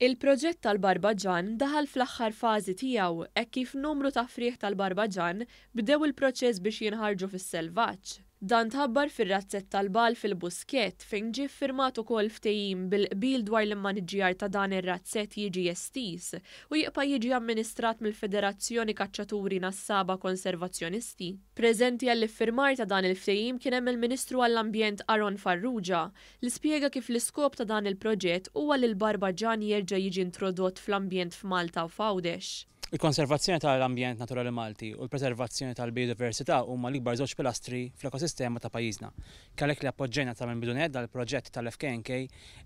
Il-proġett tal-Barbaġġan daħal fl-aħħar fażi tiegħu hekk kif numru ta' frieħ tal-Barbaġġan bdew il-proċess biex jinħarġu fis-selvaġġ. Dan tħabbar fir-razzett tal-bal fil-Buskett fejn ġie ffirmat ukoll ftehim bil-qbil dwar l-immaniġġjar ta' dan ir-razzett jiġi estiż u jibqa' jiġi amministrat mill-Federazzjoni Kaċċaturi Nassaba Konservazzjonisti. Preżenti għall-iffirmar ta' dan il-ftehim kien hemm il-Ministru għall-Ambjent Aron Farrugia li spjega kif l-iskop ta' dan il-proġett huwa li l-Barbaġġan jerġa' jiġi introdott fl-ambjent f'Malta u f'Għawdex. Il-konservazzjoni tal-ambjent naturali Malti u l-preservazzjoni tal-biodiversità huma l-ikbar żewġ pilastri fl-ekosistema ta' pajjiżna. Kellek li appoġġejna ta' minn bidunet dal-proġett tal-FKNK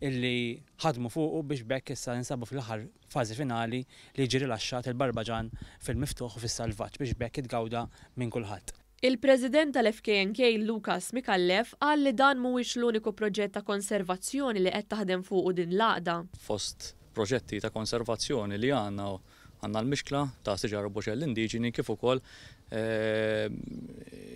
illi ħadmu fuqu biex bekk issa ninsabu fl-aħħar fażi finali li jiġi rilaxxat il-Barbaġġan fil-miftuħ u fis-salvaġġ biex bekk jitgawda minn kulħadd. Il-President tal-FKNK Lukas Mikallef qal li dan mhuwiex l-uniku proġett ta' konservazzjoni li qed taħdem fuqu din l-għaqda. Fost proġetti ta' konservazzjoni li għandna l-mixkla ta' siġar u boċell indiġeni kif ukoll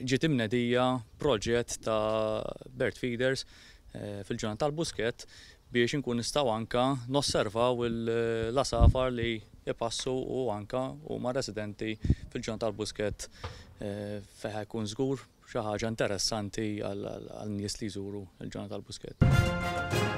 ġiet imnedija proġett ta' bird feeders fil-ġurnata tal-Buskett biex inkun nistgħu anke nosservaw l-asafar li jpassu u anke huma residenti fil-ġurnata tal-Buskett fejn jkun żgur xi ħaġa interessanti għal nies li jżuru l-ġurnata tal-Buskett.